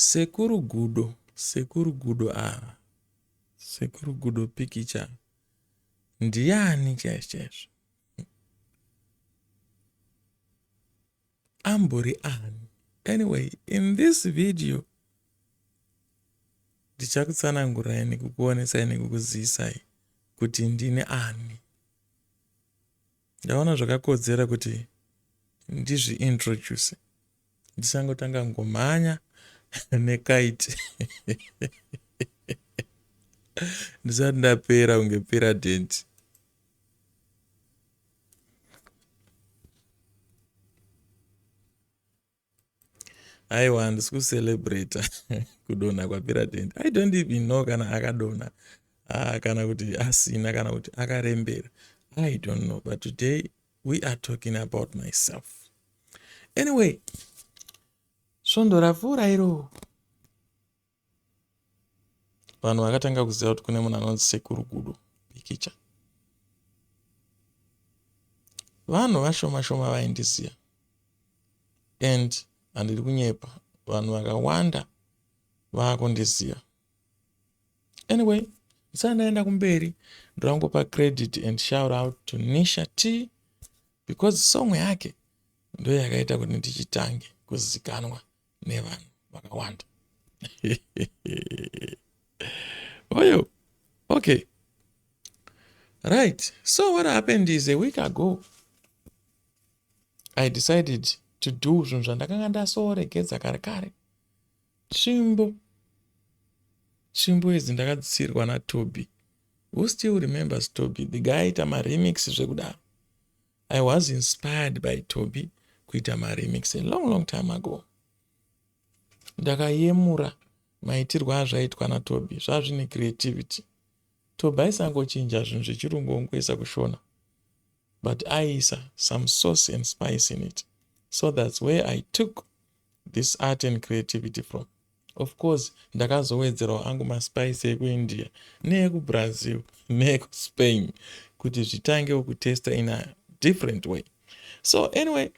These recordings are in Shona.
Sekuru Gudo. Sekuru Gudo pikicha. Ndiani chaizvo. Amburi ani. Anyway, in this video, ndichakutsanangurai nekukuonesai nekukuzisai kuti ndini ani. Ndaona zvakakodzera kuti ndizvi-introduce. Ndisangotanga ngomhanya nekaiti. Ndisati ndapera kunge piradenti. Aiwa, handisi kucelebrate kudonha kwapiradenti. I don't even know kana akadonha, kana kuti asina, kana kuti akarembera. I don't know, but today we are talking about myself. Anyway, svondo rapfuura iro. Vanhu vakatanga kuziva kuti kune munhu anonzi Sekuru Gudo pikicha. Vanhu vashoma vaindiziva. And handiri kunyepa, vanhu vakawanda vakundiziva. Anyway, ndisati ndaenda kumberi, ndorangopa credit and shout out to Nisha T, because song yake ndo yakaita kuti ndichitange kuzikanwa nevanhu vakawanda. Oyo, okay. Right, so what happened is a week ago, I decided to do zvinhu zvandakanga ndasoregedza kare. Tsvimbo idzi ndakadzisirwa naToby. Who still remembers Toby? The guy aita remix zvekudaro. I was inspired by Toby kuita remix a long time ago. Ndakayemura maitirwo azvaitwa naToby. Zvazvine creativity. Toby aisangochinja zvinhu zvechirungu ongoisa kushona. But aisa some sauce and spice in it. So that's where I took this art and creativity from. Of course, ndakazowedzerawo angu maspice ekuIndia, neekuBrazil, neekuSpain, kuti zvitangewo kutesta in a different way. So anyway,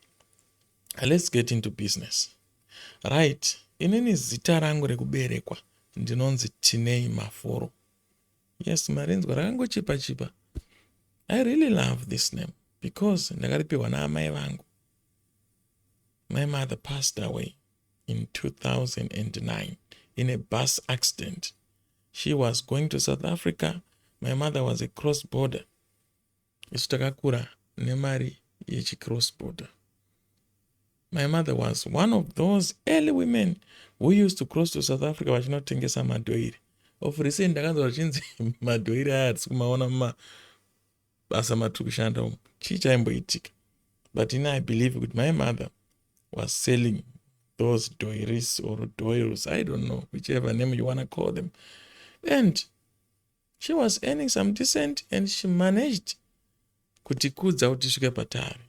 let's get into business. Right, inini zita rangu rekuberekwa ndinonzi Tinei Maforo. Yes, marinzwa rakangochipa. I really love this name because ndakaripiwa naamai vangu. My mother passed away in 2009 in a bus accident. She was going to South Africa. My mother was a cross-border. Takakura nemari yechi cross-border. My mother was one of those early women who used to cross to South Africa vachinotengesa madhoiri. Of recent ndakanzwa vachinzi madhoiri aya hatisi kumaona mumabasa matiri kushanda umu. Chii chaimboitika? But I believe that my mother was selling those doiris or doils, I don't know, whichever name you want to call them. And she was earning some decent, and she managed kutikudza kuti tisvike patari.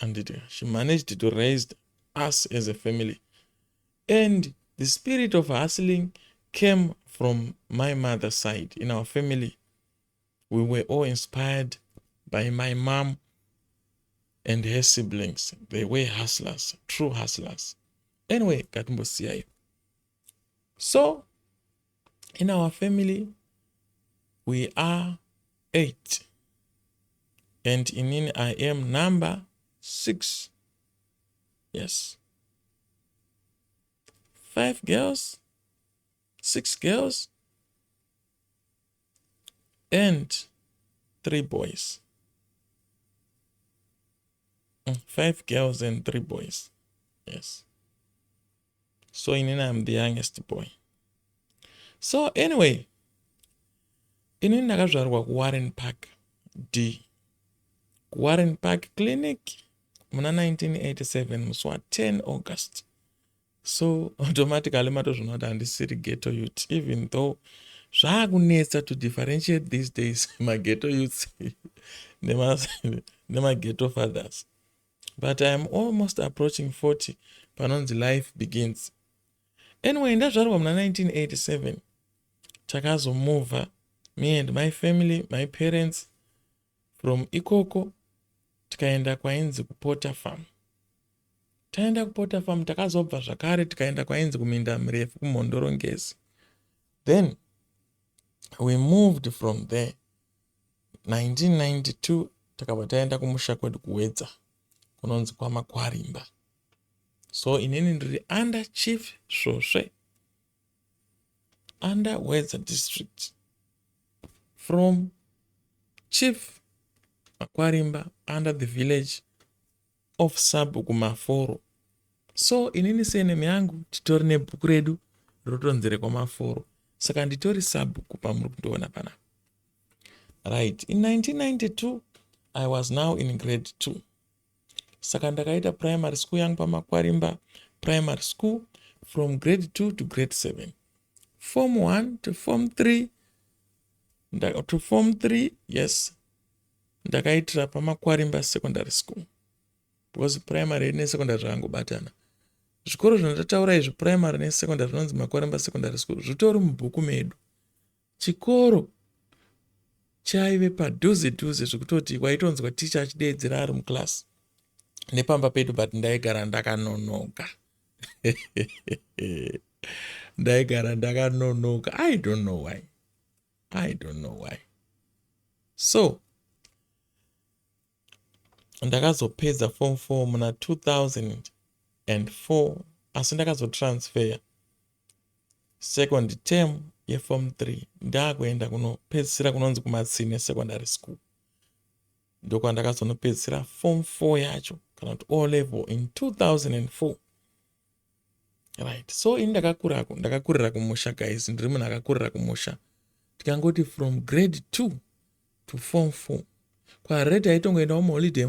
And she managed to raise us as a family. And the spirit of hustling came from my mother's side. In our family, we were all inspired by my mom and her siblings. They were hustlers, true hustlers. Anyway, katimbosiyayo. So, in our family, we are 8. And in I am number 6. Yes. 5 girls, 6 girls, and 3 boys. 5 girls and 3 boys. Yes. So I'm the youngest boy. So anyway, inini ndakazvarwa kuWarren Park D. Warren Park Clinic muna 1987 musi wa10 August. So automatically matozvona kuti handisiri ghetto youth, even though zvaakunetsa to differentiate these days ghetto youths ghetto fathers. But I am almost approaching 40 panonzi life begins. Anyway, ndazvarwa muna 1987. Takazomova, me and my family, my parents, from ikoko tikaenda kwainzi kuPorter Farm. taenda kupota farm, takazobva zvakare tikaenda kwainzi kuminda mirefu kumhondorongezi. Then we moved from there. 1992 takabva taenda kumusha kwedu kuwedza kunonzi kwamakwarimba. So inini ndiri under Chief Svosve, under Wedza district. From Chief Makwarimba under the village of Sabukumaforo. So inini senemi yangu titori nebhuku redu rotonzi rekwamaforo. Saka nditori Sabuku pamuri kundoona pana. Right. In 1992 I was now in grade 2. Saka ndakaita primary school yangu pamakwarimba primary school from grade 2 to grade 7. Form 1 to form 3. To form 3, yes. Ndakaitira pamakwarimba secondary school. Because primary ne secondary zvangobatana. Zvikoro zvinotaura izvi primary ne secondary zvinonzi makwarimba secondary school zvitori mubhuku medu. Chikoro chaive padhuze zvekutoti waitonzwa ticha achideedzera ari muklasi nepamba pedu, but ndaigara ndakanonoka. Ndaigara ndakanonoka. I don't know why. So ndakazopedza form 4 muna 2004, asi ndakazotransfer second term yeform 3 ndakuenda kunopedzisira kunonzi kumatsine secondary school. Ndokwa ndakazonopedzisira form 4 yacho kana kuti O level in 2004. Right. So ini ndakakurira kumusha guys, ndiri munhu akakurira kumusha. Tikangoti from grade 2 to form 4. Kwa rate aitongoendawo muholiday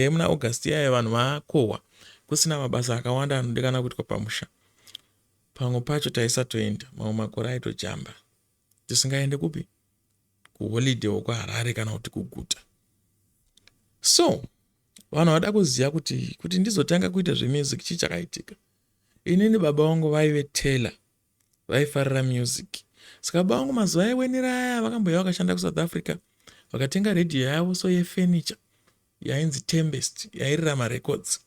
muna August yaya vanhu vakohwa kusina mabasa akawanda anodikana kuitwa pamusha. Pamwe pacho taisatoenda, mamwe makore aitojamba. Tisingaende kupi? Kuholiday wokwaHarare kana kuti kuguta. So vanhu vada kuziva kuti ndizotanga kuita zvemusic chii chakaitika. Inini baba vangu vaive tailor, vaifarira music. Saka baba vangu mazuva aiwenera aya vakambouya vakashanda kuSouth Africa, vakatenga radio yavo so yefurniture yainzi Tempest yairira marecords.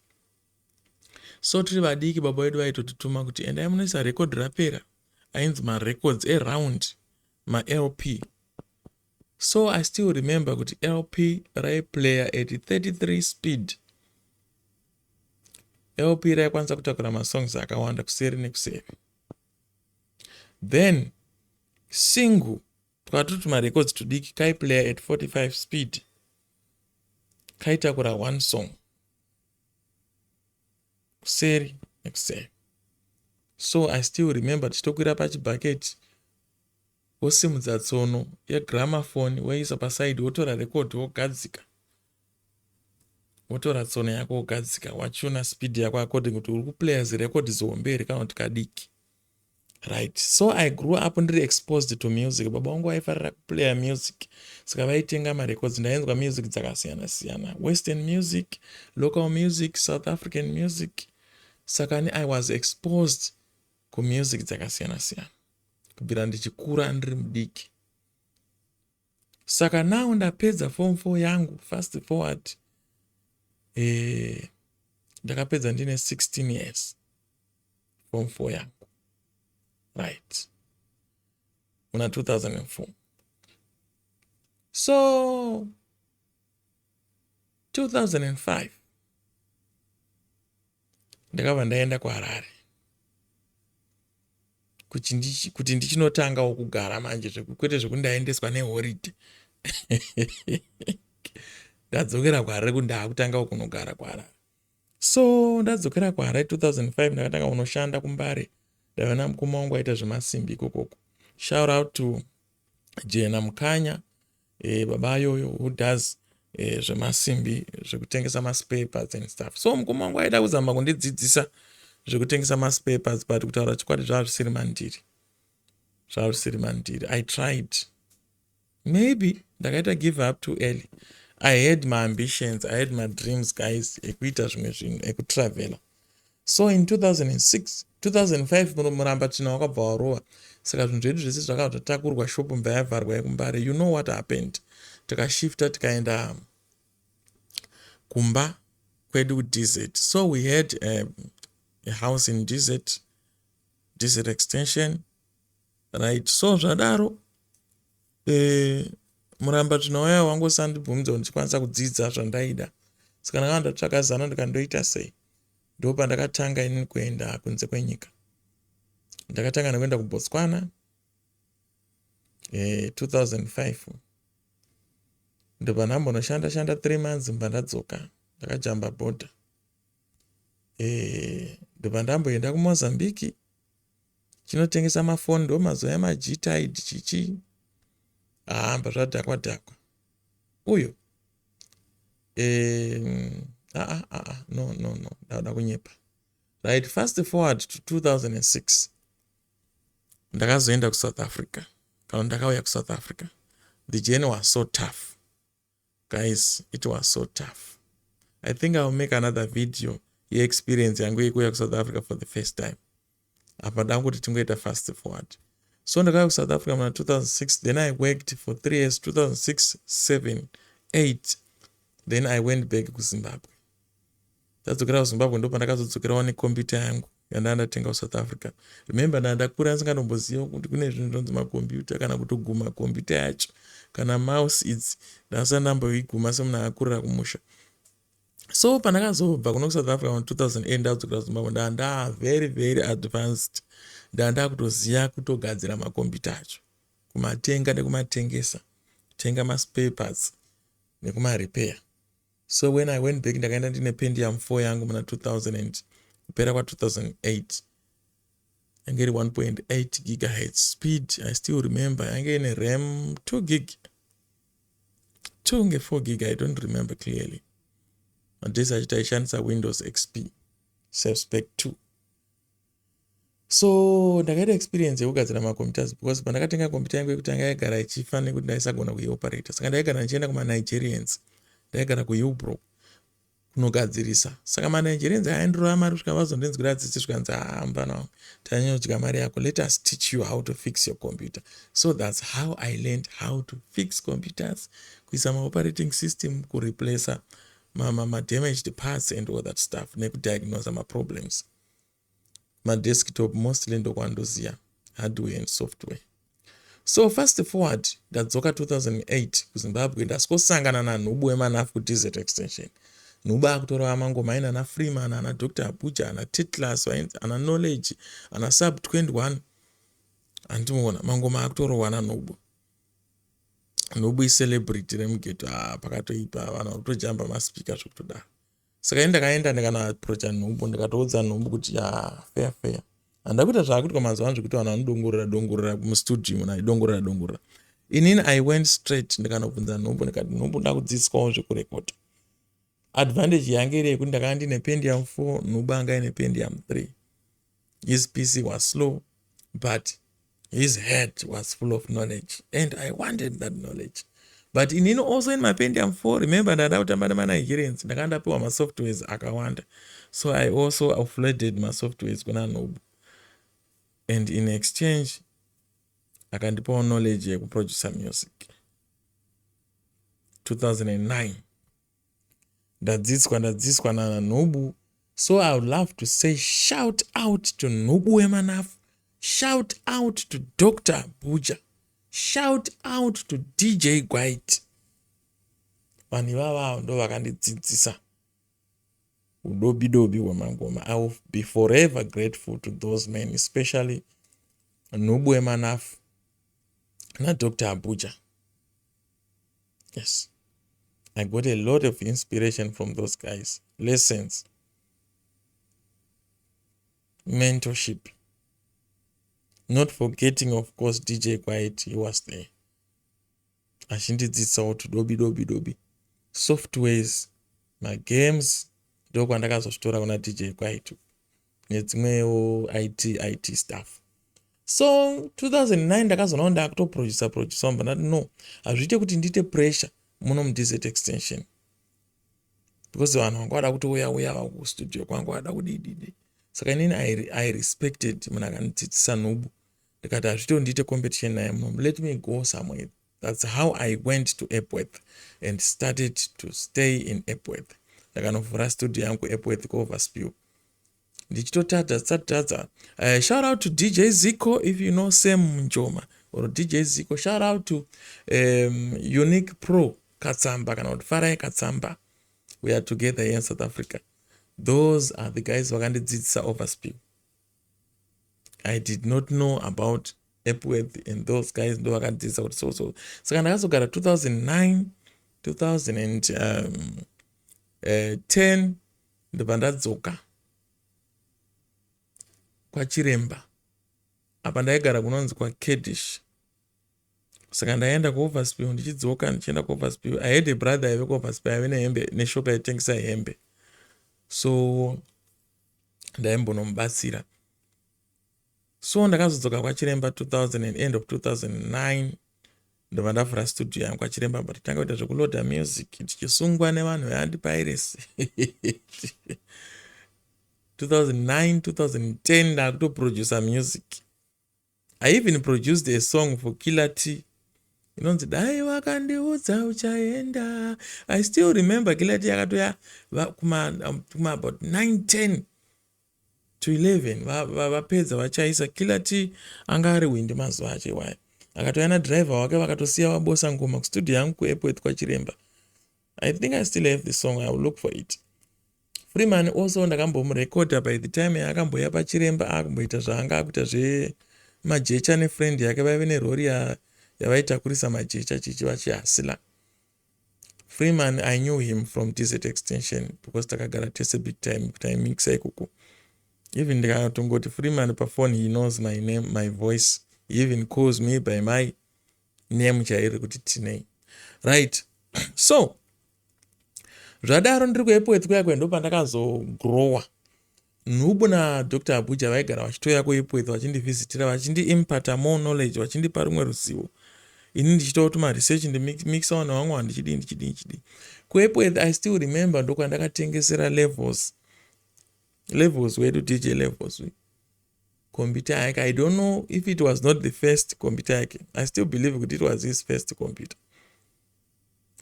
So tiri vadiki baba vedu vaitotituma kuti endai munoisa record rapera ainzi marecords around maLP. So I still remember kuti LP raiplayer at 33 speed. LP raikwanisa kutakura masongs akawanda kuseri nekuseri. Then single tukatoti marecords tudiki kaiplayer at 45 speed kaitakura one song kuseri nekuseri. So I still remember tichitokwira pachibhaketi wosimudza tsono yegramophone woisa paside wotora record wogadzika. Wotora tsono yako wogadzika wachuna speed yako according kuti uri kuplaya zirecord zihombe kana kuti kadiki. Right. So I grew up ndiri exposed to music. Baba wangu aifarira kuplaya music. Saka vaitenga marecords ndainzwa music dzakasiyana siyana. Western music, local music, South African music. Saka I was exposed ku music dzakasiyana siyana. Kubvira ndichikura ndiri mudiki. Saka now ndapedza form 4 yangu fast forward. Ndakapedza ndine 16 years form 4 yangu. Right. Muna 2004. So 2005 ndakabva ndaenda kuHarare kuti ndichinotangawo kugara manje kwete zvekundaendeswa neholiday. Ndadzokera kuHarare kuti ndaakutangawo kunogara kuHarare. So ndadzokera kuHarare 2005 ndakatanga kunoshanda kuMbare. Ndaiona mukoma wangu aita zvemasimbi ikokoko. Shout out to Jena Mukanya, baba yoyo who does zvemasimbi zvekutengesa maspare parts and stuff. So mukoma wangu aida kuzama kundidzidzisa zvekutengesa maspare parts, but kutaura chikwadi zvazvisiri mandiri. I tried. Maybe ndakaita give up too early. I had my ambitions, I had my dreams guys, ekuita zvimwe zvinhu, ekutravela. So in 2005 muramba china wakabva warova. Saka zvinhu zvedu zvese zvakabva zvatakurwa shopu mbva yavharwa yekuMbare. You know what happened? Tikashifta tikaenda kumba kwedu DZ. So we had a house in DZ extension, right? So zvadaro muramba tinouya wangosandibvunza kuti ndichikwanisa kudzidza zvandaida, saka ndakanga ndatsvaka zano ndikandoita sei. Ndo pandakatanga inini kuenda kunze kwenyika. Ndakatanga nekuenda kuBotswana 2005. Ndo pandambonoshanda 3 months mbandadzoka ndakajamba border. Ndo pandamboenda kuMozambique chinotengesa mafoni, ndo mazuva emaG-Tide chichi. Hamba zvadhakwa uyo. No, ndauda kunyepa. Right, fast forward to 2006. Ndakazoenda kuSouth Africa. Kana ndakauya kuSouth Africa. The journey was so tough. Guys, it was so tough. I think I'll make another video ye experience yangu yekuya kuSouth Africa for the first time. Apa danguti tingoita fast forward. So ndakauya kuSouth Africa in 2006, then I worked for 3 years, 2006, 7, 8. Then I went back to Zimbabwe. Ndadzokera kuZimbabwe ndo pandakazodzokerawo nekombiyuta yangu yandandatenga kuSouth Africa. Remember ndakura ndisingatomboziva kuti kune zvinhu zvinonzi makombiyuta kana kutoguma kombiyuta yacho kana mouse idzi ndasati ndamboiguma semunhu akakurira kumusha. So pandakazobva kuno kuSouth Africa in 2008 ndadzokera kuZimbabwe ndanda very very advanced. Ndanda kutoziya kutogadzira makombiyuta acho, kumatenga nekumatengesa, kutenga maspare parts nekumarepair. So when I went back ndakaenda ndine Pentium 4 yangu muna 2000 kupera kwa 2008. Yange iri 1.8 gigahertz speed. I still remember. Yange ine RAM 2 gig. 2 nge 4 gig, I don't remember clearly. And this aishandisa Windows XP self-spec 2. So ndakaita experience yekugadzira macomputers because pandakatenga computer yangu yekutanga yaigara ichifa nekuti ndaisagona kuioperator. Saka ndaigara ndichienda kuma-Nigerians. Ndaigara kuUbro kunogadzirisa. Saka ma-Nigerians aindorova mari kusvika vazondinzwira tsitsi zvikanzi hamba nawo tanyodya mari yako, let us teach you how to fix your computer. So that's how I learned how to fix computers, kuisa ma-operating system, kureplace ma-damaged parts and all that stuff, nekudiagnose ma-problems. Ma-desktop mostly ndokwandoziya hardware and software. So fast forward ndadzoka 2008 kuZimbabwe ndasikosangana nanhubu wemanafu kuDZ extension. Nhubu akutorova mangoma aina ana Freeman, ana Dr. Abuja, ana Titlas, ana Knowledge, ana Sub 21. Andimuona mangoma akutorova nanhubu. Nhubu celebrity remugeto pakatoipa vanhu kutojamba maspika zvokutodaro. Saka ndakaenda ndikanaapproacha nhubu ndikatoudza nhubu kuti fair. Handakuita zvakuti kwamazuva ano zvekuti vanhu vanodongorera mustudio muna idongorera. Inini I went straight ndikanobvunza nhubu ndikati nhubu ndakudzidziswawo zvekurekota. Advantage yange iri yekuti ndakanga ndine Pentium 4, nhubu anga ine Pentium 3. His PC was slow, but his head was full of knowledge, and I wanted that knowledge. But inini also in my Pentium 4, remember ndada kutamba nema-Nigerians, ndakanga ndapiwa ma-softwares akawanda. So I also offloaded ma-softwares kuna nhubu. And in exchange, akandipawo knowledge yekuproducer music. 2009. Ndadzidziswa nanhubu. So I would love to say shout out to Nhubu Wemanafu. Shout out to Dr. Abuja. Shout out to DJ White. Vanhu ivava ndo vakandidzidzisa udobi hwemangoma. I will be forever grateful to those men, especially Nhubu Wemanafu na Dr. Abuja. Yes. I got a lot of inspiration from those guys. Lessons. Mentorship. Not forgetting, of course, DJ White, he was there. Ashindidzidzisa to dobi. Softwares, my games, ndoko ndakazozvitora kuna DJ White. Nedzimwewo IT stuff. So 2009 ndakazoona ndakutoproducer but no, hazviite kuti ndite pressure muno muDZ extension. Because vanhu vanga vada kutouya kustudio kwangu vada kudididi. Saka inini I respected munhu akandidzidzisa nhubu. Ndikati hazvito ndite competition naye muno. Let me go somewhere. That's how I went to Epworth and started to stay in Epworth. ndakanovhura studio yangu Epworth kuOverspill ndichitotadza. Shout out to DJ Zico if you know Sam Njoma or DJ Zico. Shout out to Unique Pro Katsamba kana kuti Farai Katsamba. We are together here in South Africa. Those are the guys vakandidzidzisa Overspill. I did not know about Epworth and those guys ndo vakandidzidzisa kuti so. Saka ndakazogara 2009 2010 ndobva ndadzoka kwaChiremba apa ndaigara kunonzi kwaKedish. Saka ndaenda kuOverspill ndichidzoka ndichienda kuOverspill. I had a brother aive kuOverspill aive nehembe neshop yaitengesa hembe, so ndaimbonomubatsira. So ndakazodzoka kwaChiremba 2000 end of 2009 ndobva ndavhura studio yangu kwaChiremba but tanga kuita zvekuloda music tichisungwa nevanhu veandipiracy. 2009 2010 ndakutoproducer music. I even produced a song for Killer T inonzi dai wakandiudza uchaenda. I still remember Killer T yakatoya kuma about 9-10 to 11 vapedza vachaisa. Killer T anga ari windi mazuva acho iwayo, akatoya nadriver wake vakatosiya vabosa ngoma kustudio yangu kuEpworth kwaChiremba. I think I still have the song. I will look for it. Freeman also ndakambomurekodha by the time yakamboya paChiremba akamboita zvaanga akuita zvemajecha nefriend yake vaive nerori yavaitakurisa majecha chichivachihasila. Freeman, I knew him from Desert Extension because takagara tese big time kuti aimixa ikoko. Even ndikatongoti Freeman pafone, he knows my name, my voice. He even calls me by my name chairi kuti Tinei. Right. So zvadaro ndiri kuEpworth kuyakwe ndo pandakazogrowa. Nubu naDr. Abuja vaigara vachitoya kuEpworth vachindivhizitira vachindi-impata more knowledge, vachindipa rumwe ruzivo. Ini ndichitawo kuti maresearch ndimixa vanhu vamwe handichidi. KuEpworth I still remember ndokwandakatengesera levels wedu DJ levels computer yake. I don't know if it was not the first computer yake. I still believe it was his first computer.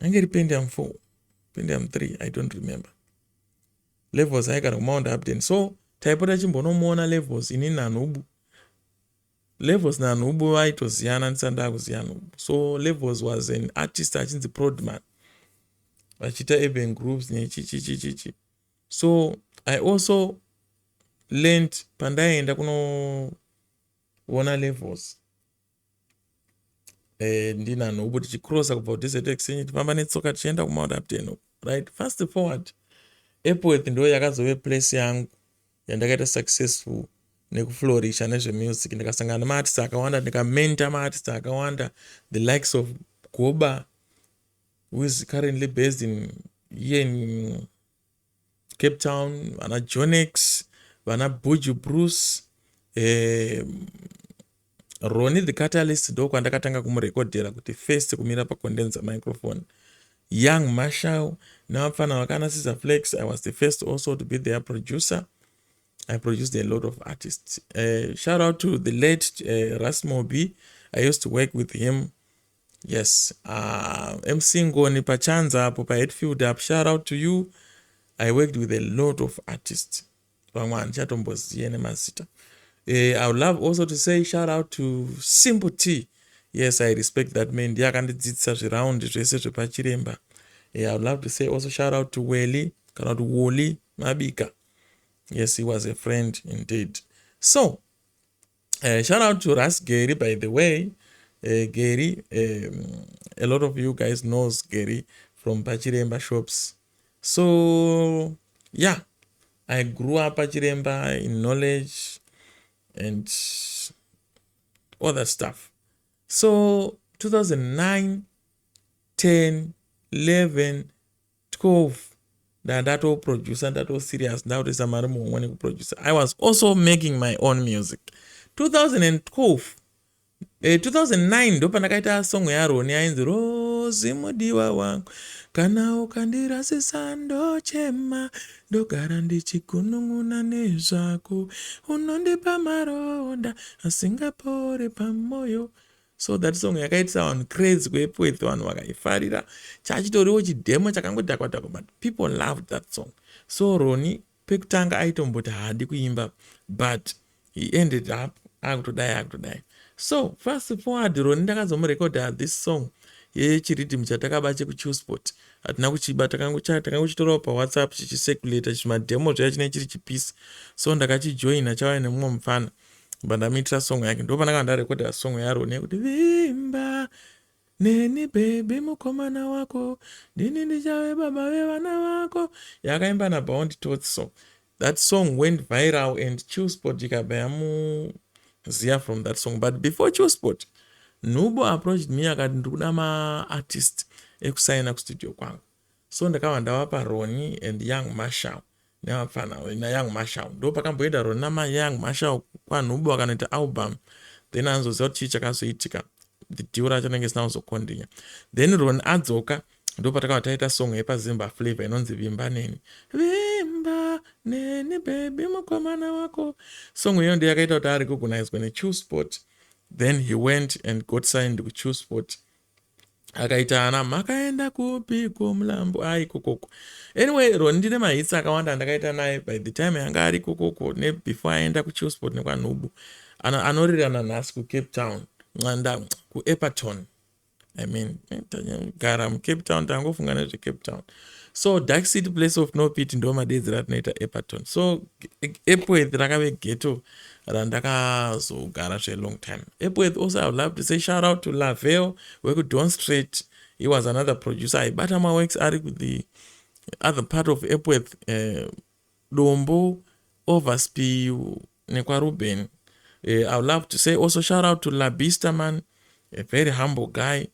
Angeri Pentium 4 Pentium 3, I don't remember. Levels aigara kuMount Upton. So taipota chimbonomuona Levels ini naNubu. Levels naNubu vaitoziyana ndisati ndakuziya Nubu. So Levels was an artist achinzi Prodman vachiita urban groups nechichichichichi. So I also learned pandaenda kunoona Levels ndinaNubu tichicrossa kubva kuDesert Extension tifamba netsoka tichienda kuMount Upton. Right, fast forward, Epworth ndo yakazove place yangu yandakaita successful nekuflourisha nezvemusic. Ndikasangana nemaartists akawanda, ndikamenta maartists akawanda, the likes of Goba who is currently based here in Cape Town, vana Jonex, vana Buju Bruce, Ronnie the Catalyst ndo kwandakatanga kumurekodhera kuti first kumira pacondenser microphone. Young Marshall, navafana vakana Caesar Flex, I was the first also to be their producer. I produced a lot of artists. Shout out to the late Rasmobi. I used to work with him. Yes. MC Ngoni Pachanza apo pa Headfield up. Shout out to you. I worked with a lot of artists. I would love also to say shout out to Simple T. Yes, I respect that man. Ndiakandidzidzisa zviraundi zvese zvepaChiremba. I would love to say also shout out to Weli, kana kuti Woli Mabika. Yes, he was a friend indeed. So, shout out to Ras Gary, by the way. Gary, a lot of you guys knows Gary from Pachiremba shops. So, yeah, I grew up Pachiremba in knowledge and other stuff. So, 2009, 10, 11, 12, that all producer, that all serious, that was a producer. I was also making my own music. 2012, 2009 ndo pandakaita song yaRoni yainzi Rozi mudiwa wangu kana ukandirasisa ndochema ndogara ndichigunun'una nezvako unondipa maronda asingapore pamoyo So that song yakaitisa vanhu crazy kwepoeth, vanhu vakaifarira, chachitoriwo chidhemo chakangodhakwa-dhakwa, but people loved that song. So Roni pekutanga aitomboti haadi kuimba, but he ended up akutodai. So fast forward, Roni ndakazomurekodha this song yechiridhimu chatakaba chekuChewspot. Hatina kuchiba, takangochitorawo paWhatsApp chichiseculator chimadhemo zvaya chinenge chiri chipisi. So ndakachijoina chauya nemumwe mufana, bandamuitira song yake. Ndo panakanga ndarekodha song yaRoni yekuti vimba neni baby mukomana wako, ndini ndichave baba vevana vako, yakaimba naBound Tots. So that song went viral and Chewspot ikabva yamuziya from that song. But before Chewspot, Nubo approached me akati ndikuda maartist ekusaina kustudio kwangu. So ndakava ndavapa Roni and Young Marshall nevafana naYoung Marshall. Ndo pakamboenda Roni namaYoung Marshall kwaNubo akanoita album. Then anzoziva kuti chii chakazoitika, the deal racho nenge sina kuzokondinya. Then Roni adzoka, ndo patakava taita song yepaZimba Flavor inonzi vimba neni baby mukomana wako. Song iyo ndiyo yakaita kuti arecognizwe neChewspot. Then he went and got signed to ChewSpot. Akaita ana makaenda kupi kumlambo kokoko. Anyway, Roni ndine mahits akawanda ndakaita naye. By the time yanga ari kokoko before aenda kuChewspot nekwaNubu, anorirana nhasi kuCape Town, Nxanda kuEpperton. I mean, gara muCape Town, tangofunga nezveCape Town. So Dark City Place of No Pit ndo madedzi ratinoita Epperton. So Epworth rakave ghetto randakazogara a long time. Epworth also, I would love to say shout out to Lavelle wekudon Street. He was another producer. Aibata maworks ari with the other part of Epworth, Dombo, Overspew, nekwaRuben. I would love to say also shout out to La Bista man, a very humble guy,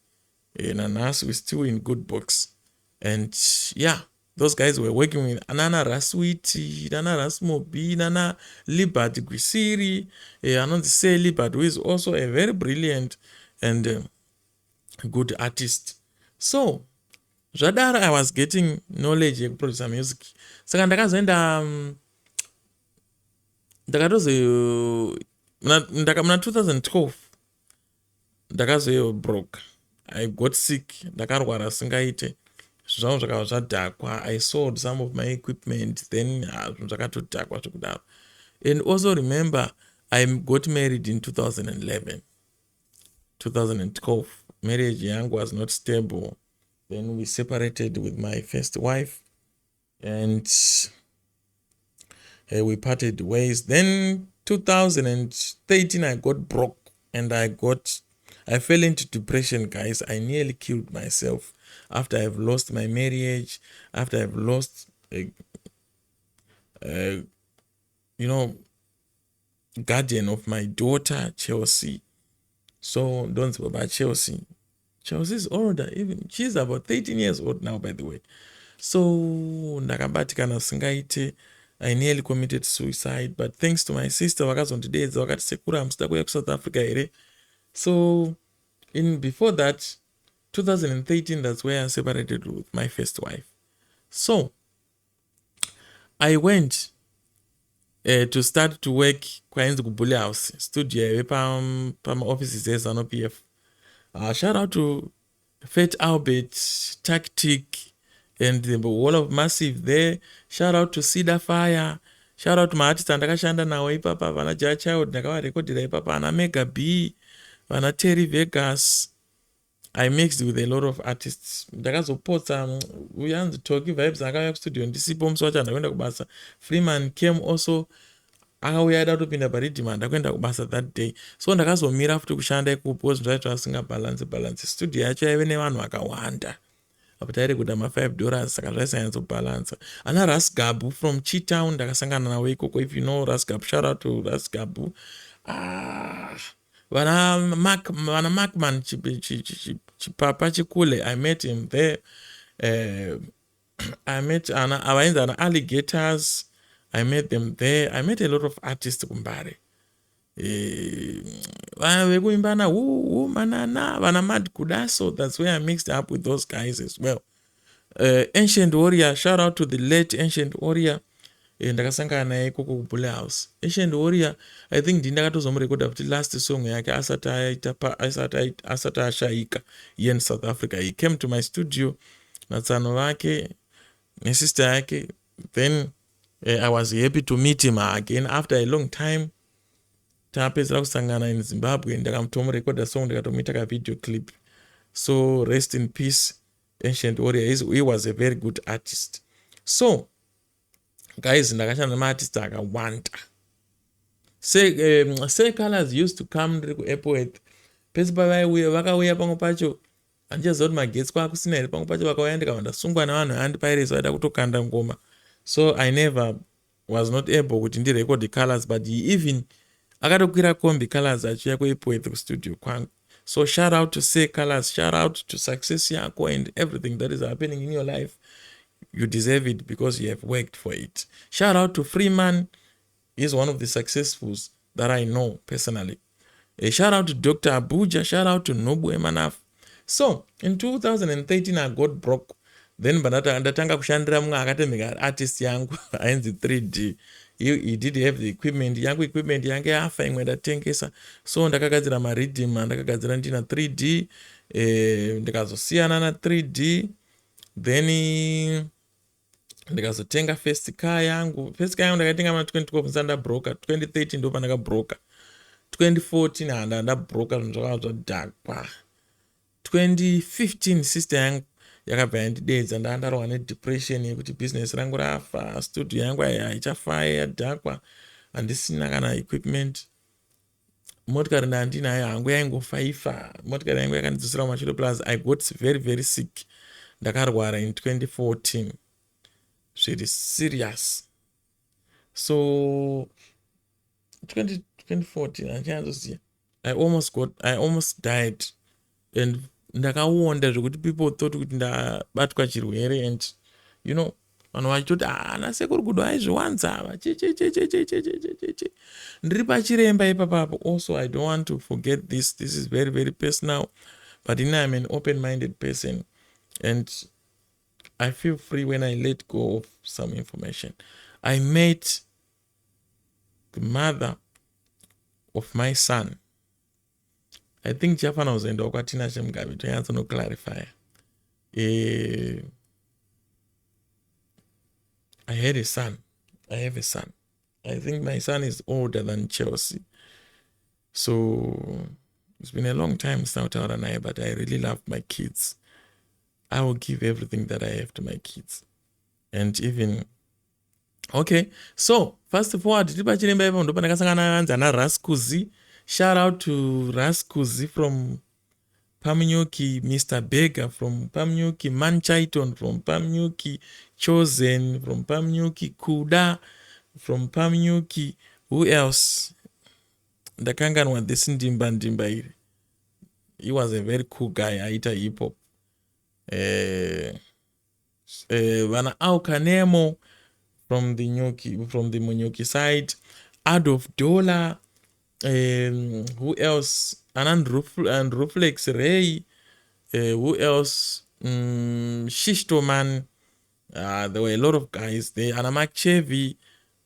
and us we're still in good books. And yeah, those guys were working with Nana Raswiti, Nana Rasmobi, Nana Libert Gwisiri, Anand say Libert, who is also a very brilliant and good artist. So Jadara, I was getting knowledge of producer music. Saka ndakazoenda muna 2012 ndakazoyo broke. I got sick, ndakarwara singaite. Zvangu zvakava zvadhakwa. I sold some of my equipment, then zvakatodhakwa zvekudaro. And also remember, I got married in 2011. 2012, marriage yangu was not stable. Then we separated with my first wife, and we parted ways. Then 2013, I got broke, and I fell into depression, guys. I nearly killed myself after I've lost my marriage, after I've lost, guardian of my daughter, Chelsea. So don't worry about Chelsea. Chelsea is older, even she's about 13 years old now, by the way. So ndakabatikana singaite. I nearly committed suicide, but thanks to my sister, vakazondidedza vakati Sekuru, hamusida kuuya kuSouth Africa here. So before that, 2013, that's where I separated with my first wife. So I went to start to work kwainzi kuBully House studio pama offices eZANU-PF. Shout out to Fate Albert, Tactic, and the whole of Massive there. Shout out to Cedar Fire. Shout out to maartist andakashanda nawo ipapa, vana Ja Child ndakavarekodhera ipapa, ana Mega B, vana Terry Vegas. I mixed with a lot of artists. Ndakazopotsa uyanzi Talky Vibes akauya kustudio ndisipo musi wacho ndakwenda kubasa. Freeman came also, akauya aida kutopinda paRhythm ndakwenda kubasa that day. So ndakazomira futi kushanda ikupo zvacho asingabalance. Studio yacho yaive nevanhu vakawanda. Apa tairi kuda $5, saka zvaisanyatsobalansa. Ana Ras Gabu from Chi-Town ndakasangana nawo ikoko. If you know Ras Gabu, shout out to Ras Gabu. Vana Markman chipapa chikule, I met him there. I met avainza Alligators. I met them there. I met a lot of artists kumbare. Vekuimbana manana vana Mad Kudaso. That's where I mixed up with those guys as well. Ancient Warrior, shout out to the late Ancient Warrior. ndakasangana naye ikoko kuBull House. Ancient Warrior, I think ndindakatozomurekodha kuti last song yake asati ashaika here in South Africa. He came to my studio natsano vake nesister yake, then I was happy to meet him again after a long time. Tapedzera kusangana in Zimbabwe, ndakamutomurekodha song ndikatomuita ka video clip. So rest in peace Ancient Warrior. He was a very good artist. So guys, ndakashanda nemaartist akawanda. Say Colors used to come ku airport. Pese pavaiuya vakauya pamwe pacho handichaziva kuti magetsi kwakusina here. Pamwe pacho vakauya ndikavanda sungwa navanhu handipirates vaida kutokanda ngoma. So I never was not able kuti ndirecord Colors, but he even akatokwira kombi Colors achiuya kuairport kustudio kwangu. So shout out to Say Colors, shout out to success yako and everything that is happening in your life. You deserve it because you have worked for it. Shout out to Freeman. He's one of the successfuls that I know personally. A shout out to Dr. Abuja. Shout out to Nobu Emanaf. So, in 2013, I got broke. Then, ndatanga kushandira mumwe akatemeka artist yangu ainzi 3D. He did have the equipment. Yangu equipment yange yafa imwe ndatengesa. So, ndakagadzira maredeem, ndakagadzira ndina 3D. Ndikazosiyana na 3D. Then ndikazotenga first car yangu ndakaitenga ma 2012 ndabroka. 2013 ndo pandakabroka. 2014 ndabroka zvakava zvadhakwa. 2015 sister yangu yakabva yandidedza ndarwa nedepression yekuti business rangu rafa, studio yangu haichafaya yadhakwa, handisina kana equipment. Motikari ndandinayo hangu yaingofaifa. Motikari yangu yakandidzosera kumashure plus I got very very sick. Ndakarwara in 2014. Really serious. So 2014 I almost died, and ndakawonda zvekuti people thought kuti ndabatwa chirwere, and you know vanhu vachitoti ana Sekuru Gudo aizviwanza ava ndiri pachiremba ipapapo. Also I don't want to forget this is very very personal, but I'm an open-minded person and I feel free when I let go of some information. I met the mother of my son. I think Jafana was in Dokwatina Shemgabi to answer no clarifier. I had a son. I have a son. I think my son is older than Chelsea. So it's been a long time since Taura and I, but I really love my kids. I will give everything that I have to my kids. And even okay, so first of all, Raskuzi. Shout out to Raskuzi from Pamnyuki, Mr. Beggar from Pamnyuki, Manchaiton from Pamnyuki, Chosen from Pamnyuki, Kuda from Pamnyuki. Who else? The Kangan one, the Sindimba. He was a very cool guy. Aita hip hop. Vana Aukanemo from the Munyoki side. Adolf Dola. Who else? Anand Ruflex Ray. Who else? Shishtoman. There were a lot of guys there. Anamak Chevy.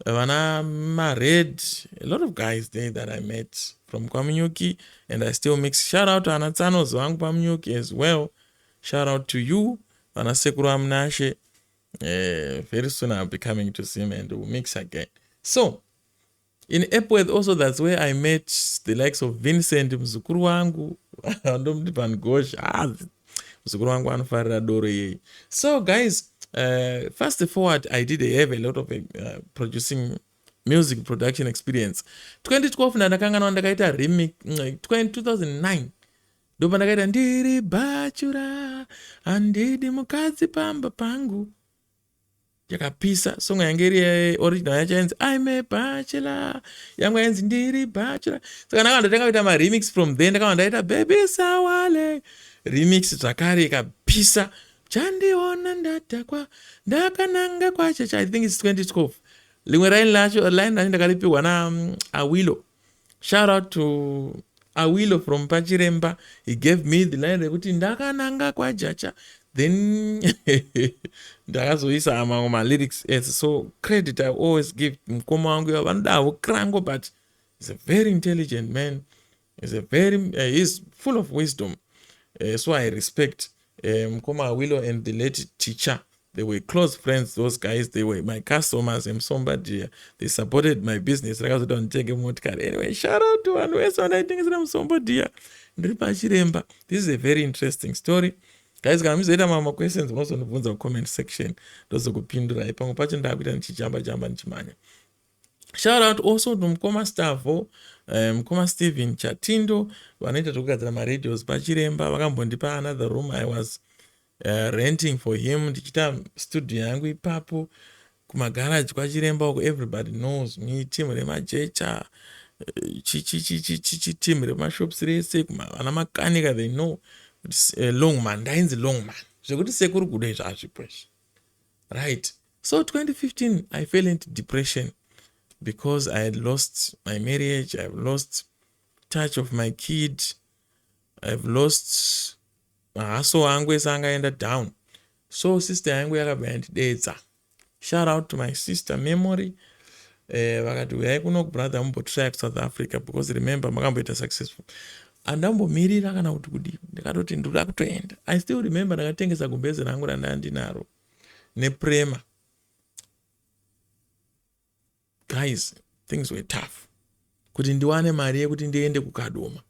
Vanama Red. A lot of guys there that I met from Kwamnyuki, and I still mix. Shout out to Anatsano Zwang Kwamnyuki as well. Shout out to you, Vana Sekuru Amnashe. Very soon I'll be coming to see him and we'll mix again. So, in Epworth also, that's where I met the likes of Vincent Mzukuru wangu. Mzukuru wangu anofarira doro yeye. So guys, fast forward, I did have a lot of producing music production experience. 2012 ndakanga ndakaita remix. 2009 ndo pandakaita ndiri bachura handidi mukadzi pamba pangu yakapisa. Song yange iri original yacho yanzi I'm a bachelor, yangu yanzi ndiri bachelor. Saka ndakandatenga kuita ma remix from then. Ndakandaita baby sawale remix zvakare ikapisa. Chandiona ndatakwa ndakananga kwacha. I think it's 2012. Limwe line lacho ndakalipiwa na Awilo. Shout out to Awilo from Pachiremba. He gave me the line rekuti ndakananga kwachacha. then ndakazoisa amwe malyrics as so credit I always give mukoma wangu vanodawo krango, but he's a very intelligent man. He's full of wisdom. So I respect Mkoma Willow and the late teacher. They were close friends, those guys. They were my customers and somebody. They supported my business. Anyway, shout out to Anwesa, I think it's somebody. This is a very interesting story. Guys, can you mama questions also in the comment section? Those are good pindura. Ipango pacho ndakuita nichijamba nchimanya. Shout out also to Mkoma staff, Mkoma Steven Chatindo, vanoita zvekugadzira maradios pachiremba. Vakambondipa another room I was renting for him, ndichiita studio yangu ipapo kumagarage kwachiremba uko. Everybody knows me, team remajecha, team remashops rese, vana makanika, they know. Longman, ndainzi Longman, zvekuti Sekuru Gudo izvo hazvikwezvo, right? So 2015 I fell into depression because I had lost my marriage, I've lost touch of my kid, I've lost hustle yangu esangaenda down. So sister yangu yakabva yandidedza. Shout out to my sister Memory. Vakati uyai kuno brother mumbotry South Africa because remember makamboita successful. Andambomirira kana kuti kudii, ndakatoti ndikuda kutoenda. I still remember ndakatengesa gumbezi rangu randandinaro neprema. Guys, things were tough. Kuti ndiwane mari yekuti ndiende kukadoma.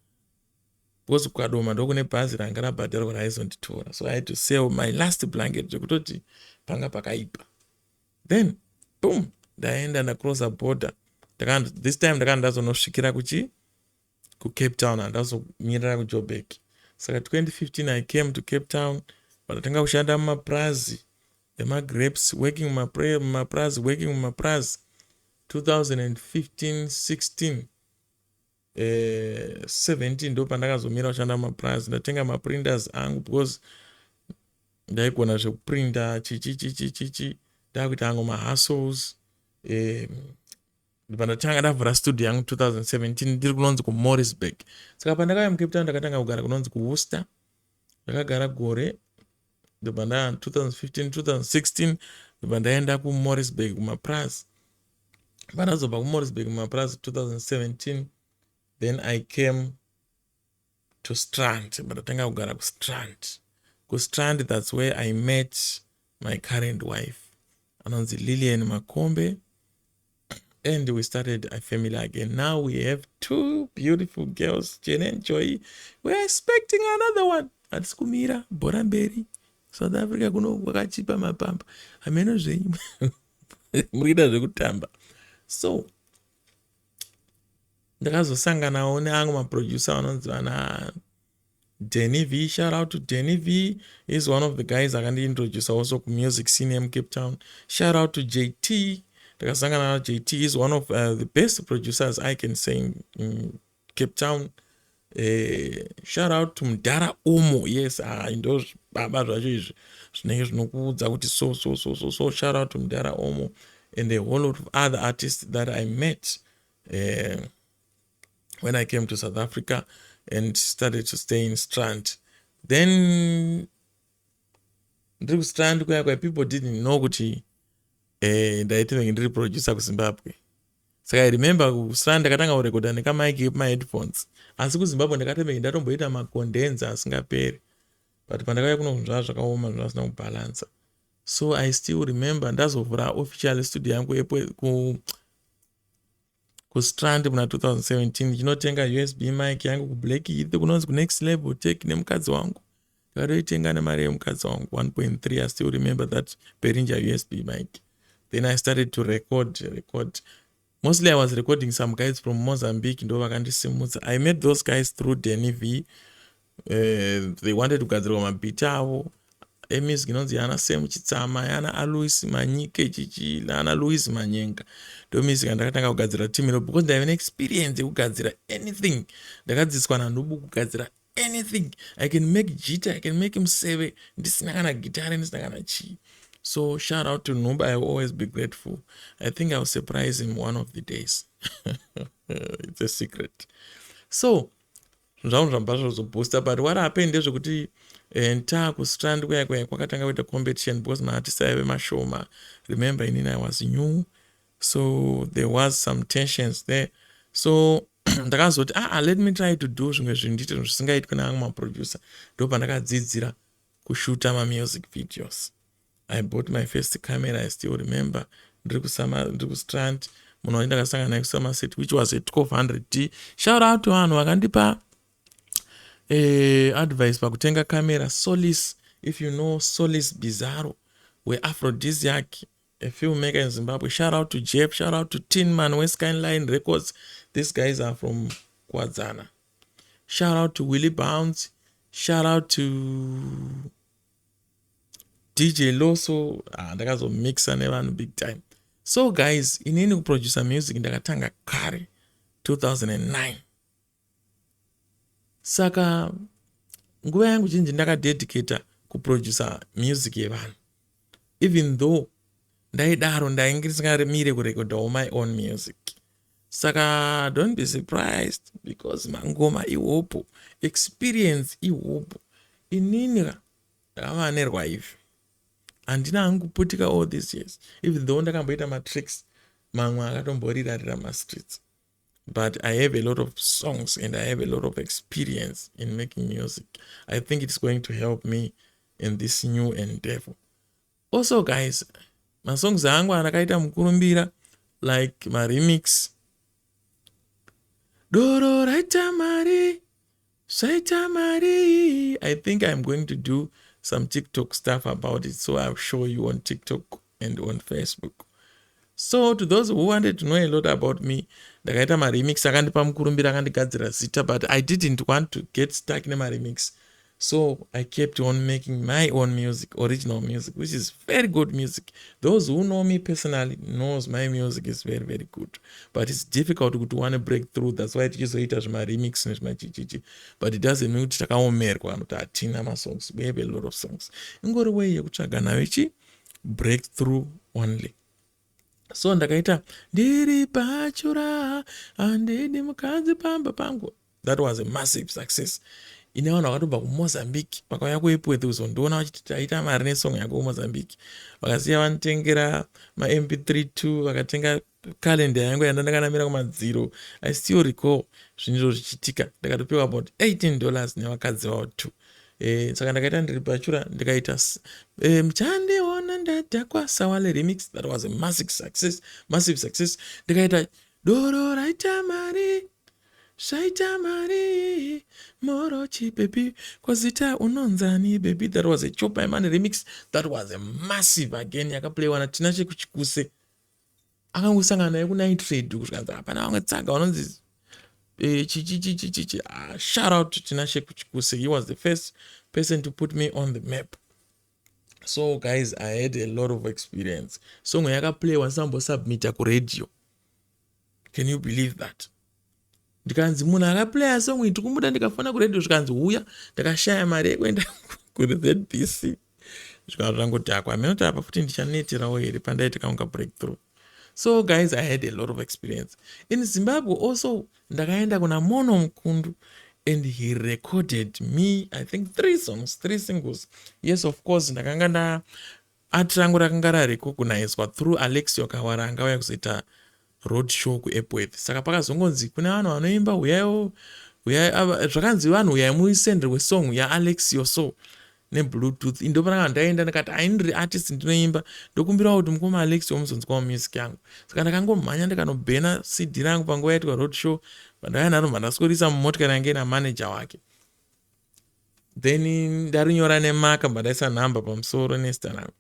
Because kukadoma ndokune bhazi ranga rabhadharwa raizonditora. So I had to sell my last blanket zvekutoti panga pakaipa. Then, boom, ndaenda ndacross a border. This time ndakandazonosvikira ku Cape Town andazomirira ku Joburg. Saka 2015 I came to Cape Town. Ndatanga kushanda mumaprazi emagrapes, working mumaprazi. 2015, 16, 17 ndo pandakazomira kushanda mumaprazi. Ndatenga maprinters angu because ndaigona zvekuprinta ndakuita angu mahustles. Pandatanga ndavhura studio yangu 2017 ndiri kunonzi kuMorrisburg. Saka pandakauya muCape Town ndakatanga kugara kunonzi kuWorcester. Ndakagara gore. Ndopanda 2015, 2016 ndopandaenda kuMorrisburg kumaprazi. Pandazobva kuMorrisburg kumaprazi 2017, then I came to Strand. Pandatanga kugara kuStrand. KuStrand, that's where I met my current wife, anonzi Lillian Makombe. And we started a family again. Now we have 2 beautiful girls, Jen and Joy. We're expecting another one. That's Kumira, Boramberi, South Africa. Kuno wakachipa mapamba. Ameno zvenyu. Murida zvekutamba. So, ndakazosanganawo neamwe maproducer anonzi vana Danny V. Shout out to Danny V. He's one of the guys akandiintroduce also ku music scene in Cape Town. Shout out to JT. JT is one of the best producers I can say in Cape Town. Shout out to Mdara Omo. Yes, ndo baba zvacho izvi zvinenge zvinokuudza kuti so shout out to Mdara Omo and a whole lot of other artists that I met when I came to South Africa and started to stay in Strand. Then ndiri kuStrand kuyakwa people didn't know kuti ndaitenge ndiri producer kuZimbabwe. Saka I remember kuStrand ndakatanga kurekoda nekamaiki epamaheadphones. Asi kuZimbabwe ndakatemenge ndatomboita makondenza asingaperi. But pandakauya kuno zvava zvakaoma zvasina kubalansa. So I still remember ndazovhura official studio yangu kuStrand muna 2017. Ndinotenga USB mic yangu kuBlack Heath kunonzi kuNext Level Tech nemukadzi wangu. Ndakatoitenga nemari yemukadzi wangu 1.3. I still remember that Behringer USB mic. Then I started to record. Mostly I was recording some guys from Mozambique. I met those guys through Danny V. They wanted to gather on my bitavo. Emis ginonzi yana Sam Chitsama, yana Alois Manyike Chichi, yana Louis Manyenga. Domis ndakatanga kugadzira team because they have an experience kugadzira anything. Ndakadziswa na Nubu kugadzira anything. I can make jita, I can make him save. Ndisina kana guitar, ndisina kana chi. So shout out to Nuba. I will always be grateful. I think I'll surprise him one of the days. It's a secret. So, but what happened is kuti and takustrand kwakatanga kuita competition because maartists aive mashoma. Remember, inini I was new, so there was some tensions there. So ndakazoti let me try to do zvimwe zvinhu ndiite zvisingaitwi neamwe maproducer. Ndo pandakadzidzira kushuta mamusic videos. I bought my first camera, I still remember. Ndiri kustrand munhu ndakasangana naye kuSomerset, which was a 1200D. Shout out to vanhu vakandipa advice pakutenga camera. Solis, if you know Solis Bizarro, weAphrodisiac, a filmmaker in Zimbabwe. Shout out to Jeff, shout out to Tin Man, West Skyline Records. These guys are from Kwadzana. Shout out to Willie Bounce. Shout out to DJ Loso. Ndakazomixa nevanhu big time. So guys, inini kuproducer music ndakatanga kare 2009. Saka nguva yangu zhinji ndakadedicata kuproducer music yevanhu. Even though ndaidaro ndainge ndisingamire kurekodhawo my own music. Saka don't be surprised because mangoma ihopo, experience ihopo. Inini ndakava nerwaivi. Handina hangu kuputika all these years. Even though ndakamboita matricks, mamwe akatomborirarira mastreets. But I have a lot of songs and I have a lot of experience in making music. I think it's going to help me in this new endeavor. Also guys, my songs angu anakaita mukurumbira, like my remix. Doro raita mari, saita mari. I think I'm going to do some TikTok stuff about it, so I'll show you on TikTok and on Facebook. So to those who wanted to know a lot about me, ndakaita maremix akandipa mukurumbira akandigadzira zita, but I didn't want to get stuck in my remix. So I kept on making my own music, original music, which is very good music. Those who know me personally knows my music is very, very good. But it's difficult to want to break through. That's why it just as my remix and my chichichi. But it doesn't mean my songs. We have a lot of songs. Ngori way yekutsvaga nayo breakthrough only. So ndakaita ndiri pachura andidi mukadzi pamba pangu. That was a massive success. Ine vanhu vakatobva kuMozambique pakauya kuEpworth kuzondiona vachiti taita mari nesong yako kuMozambique. Vakasiya vanitengera ma MP32, vakatenga kalenda yangu yandandakanamira kumadziro. I still recall zvinhu zvichiitika. Ndakatopiwa about $18 nevakadzi vavo 2. Saka ndakaita ndiri pachura ndikaita mchandiona ndadhakwa sawale remix. That was a massive success. Ndikaita doro raita mari, shaita mari, morochi baby, kwazita unonzani baby. That was a Chop My Man remix. That was a massive again. Yakaplaywa naTina Chekuchikuse. Akangosangana naye kuNitrade kusvika hapana vangatsaga vanonzi shout out to Tina Chekuchikuse. He was the first person to put me on the map. So guys, I had a lot of experience. Song yakaplaywa ndisambosubmita kuradio. Can you believe that? Ndikanzi munhu akaplaya song iyi tikumuda ndikafona kuradio zvikanzi uya ndakashaya mari yekuenda kuZBC. Zvikazvangodhakwa minoti apa futi ndichaneterawo here pandaitika kunga breakthrough. So guys, I had a lot of experience. In Zimbabwe also, ndakaenda kuna Mono Mkundu and he recorded me, I think 3 singles. Yes, of course, ndakanga art rangu rakanga rarecognizwa through Alexio Kawara angauya kuzoita road show kuEpworth. Saka pakazongonzi kuna vanhu vanoimba uyayo zvakanzi vanhu uyai muisenderwe song yaAlexio so neBluetooth. Indopana ndaenda ndakati ainiri artist ndinoimba, ndokumbira kuti mukoma Alexio muzonzwa music yangu. Saka ndakangomhanya ndikanobhena CD rangu panguva yaitwa road show. Pandauya naro mandaskorisa mumotokari yangu ina manager wake. Then ndarinyora nemaka mbandaisa nhamba pamusoro nezita rangu.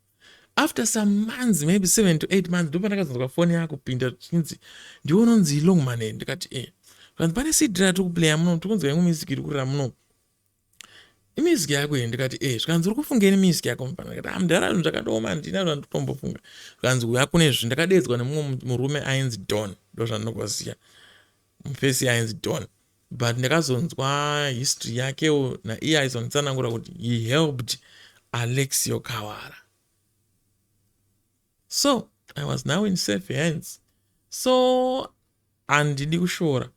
After some months, maybe 7 to 8 months, ndopana ndakazonzwa foni yako pinda chinzi ndiononzi long man. Ndikati kandi pane CD rati kuplaya muno tikunzwa yangu music iri kurira muno. Music yako ndikati zvikanzi uri kufungeni music yako mpana. Ndikati ndara zvakaoma ndina zvanditombofunga. Zvikanzi uya kune zvinhu ndakadedzwa nemumwe murume ainzi Don. Ndo zvandinokuziya. Mufesi ainzi Don. But ndakazonzwa history yake naiye aizonditsanangura kuti he helped Alexio Kawara. So I was now in safe hands. So handidi kushora.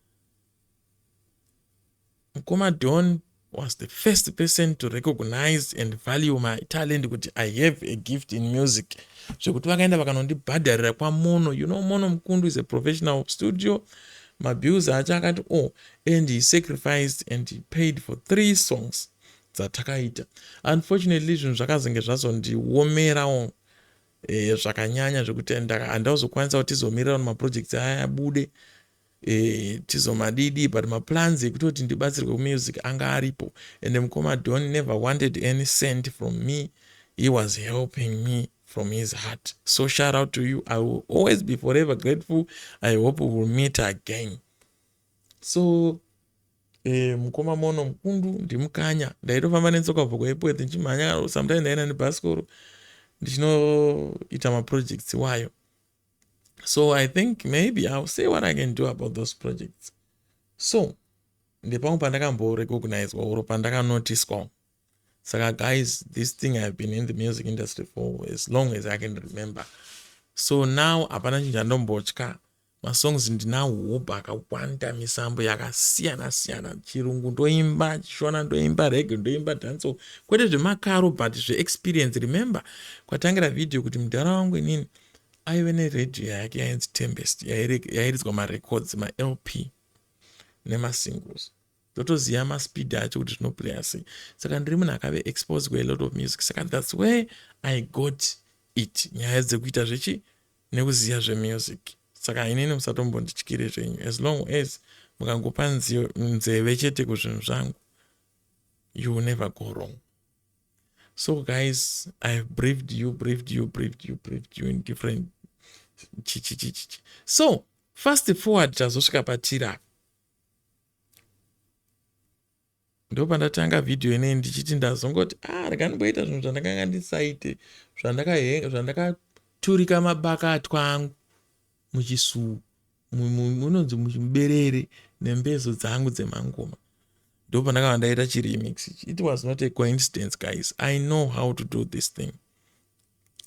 Mukoma Don was the first person to recognize and value my talent, kuti I have a gift in music. Zvekuti vakaenda vakanondibhadharira kwaMono. You know, Mono Mkundu is a professional studio. Mabills acha akati, oh, and he sacrificed and he paid for 3 songs dzatakaita. Unfortunately, zvinhu zvakazenge zvazondiomerawo zvakanyanya zvekuti handazokwanisa kuti tizomirira maprojects aya abude tizomadidi, but maplans ekutoti ndibatsirwe music anga aripo, and mukoma Don never wanted any cent from me. He was helping me from his heart. So shout out to you. I will always be forever grateful. I hope we will meet again. So mukoma Mono Mkundu ndimukanya, ndaitofamba netsoka bva kuairport ndichimhanya, sometimes ndaenda nebhasikoro ndichinoita maprojects wayo. So I think maybe I'll say what I can do about those projects. So ndepamwe pandakamborecognizwa oro pandakanotiswa. Saka guys, this thing I've been in the music industry for as long as I can remember. So now hapana chinhu chandombotya. Masongs ndinawo akawanda, misambo yakasiyana siyana, chirungu ndoimba, chishona ndoimba, reggae ndoimba, dancehall, kwete zvemakaro but zveexperience. Remember kwatangira video kuti mudhara wangu inini aive neredhiyo yake yainzi Tempest, yairidzwa marecords, maLP nemasingles. Ndotoziva maspeed acho kuti zvinoplaya sei. Saka ndiri munhu akave exposed kwa a lot of music. Saka that's where I got it, nyaya dzekuita zvechi nekuziva zvemusic. Saka inini musatombondityire zvenyu. As long as mukangopa nzeve chete kuzvinhu zvangu, you will never go wrong. So guys, I've briefed you in different So fast forward tazosvika patira. Ndo pandatanga video ineyi ndichiti ndazongoti rekanimboita zvinhu zvandakanga ndisaite, zvandakaturika mabakatwa angu muchisuu, munonzi muchimuberere nembezo dzangu dzemangoma. Ndo pandakava ndaita chiremix. It was not a coincidence, guys. I know how to do this thing.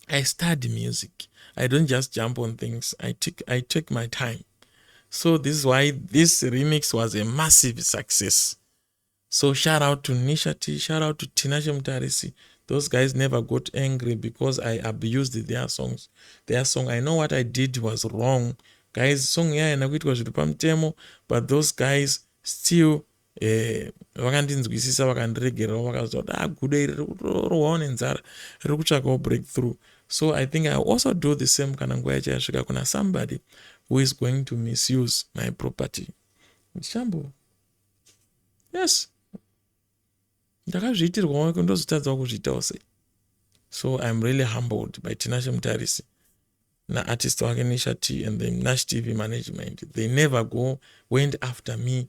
I study music. I don't just jump on things. I take my time. So this is why this remix was a massive success. So shout out to Nishati, shout out to Tinashe Mutarisi. Those guys never got angry because I abused their songs. Their song, I know what I did was wrong. Guys, song yaya nakuitwa zviri pamutemo, but those guys still vakandinzwisisa, vakandiregererawo, vakazoti Gudo iri rikurohwawo nenzara, riri kutsvakawo breakthrough. So I think I also do the same kana nguva yacho yasvika kuna somebody who is going to misuse my property. Shambo. Yes. Ndakazviitirwawo ndozotadzawo kuzviitawo sei. So I'm really humbled by Tinashe Mutarisi na artist wake Nishati and the Nash TV management. They never went after me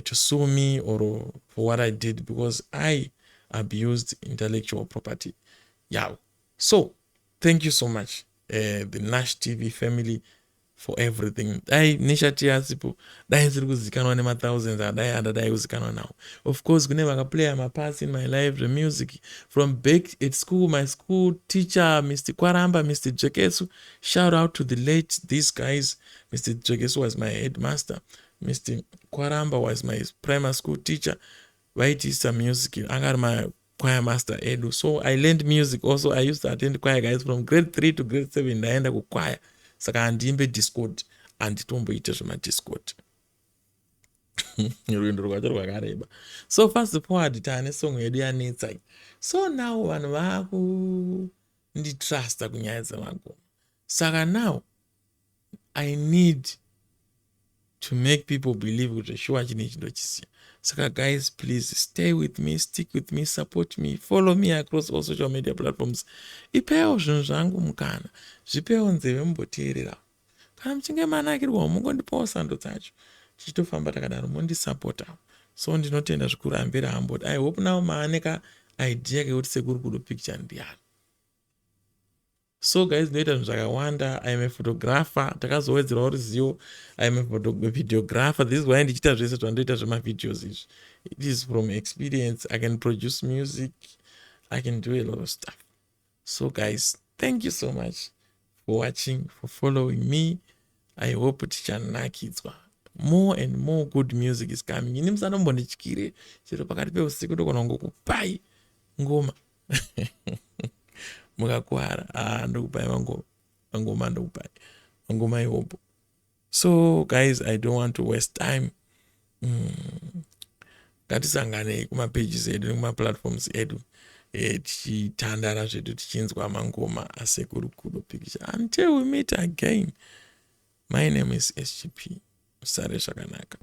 to sue me or for what I did because I abused intellectual property. Yeah. So thank you so much, the Nash TV family, for everything. Nishati asipo dai ziri kuzikanwa nema-thousands adai adadai kuzikanwa now. Of course kune vakaplaya maparts in my life, the music from back at school, my school teacher Mr. Kwaramba, Mr. Jekesu. Shout out to the late these guys. Mr. Jekesu was my headmaster. Mr. Kwaramba was my primary school teacher. Vaitisa music angari my choir master edu. So I learned music also. I used to attend choir, guys, from grade 3 to grade 7 ndaenda kuchoir. Saka handimbe discord, handitomboite zvemadiscord. Rwendo rwacho rwakareba. So fast forward taane song yedu yanetsa. So now vanhu vakunditrusta kunyaya dzemagoma. Saka now I need to make people believe kuti sure chine chindochisiya. Saka guys, please stay with me, stick with me, support me, follow me across all social media platforms. Ipewo zvinhu zvangu mukana, zvipewo nzeve mumboteerera. Kana muchinge manakirwa mungondipawo sando dzacho. Tichitofamba takadaro mondisupporta. So ndinotenda zvikuru, I'm very humbled. I hope now maaneka idea kekuti Sekuru Gudo picture ndiyani. So guys, ndinoita zvinhu zvakawanda. I am a photographer. Takazowedzerawo ruzivo. I am a videographer. This is why ndichita zvese zvandoita zvemavideos izvi. It is from experience. I can produce music. I can do a lot of stuff. So guys, thank you so much for watching, for following me. I hope tichanakidzwa more and more good music is coming. Ini musanombonetyire chero pakati peusiku ndogona kungokupai ngoma mukakuwara ndokupai mangoma ndokupai mangoma iwopo. So guys, I don't want to waste time. Ngatisanganei kumapages edu nekumaplatforms edu tichitandara zvedu tichinzwa mangoma asekuru Gudo picture. Until we meet again, my name is SGP. Usare zvakanaka.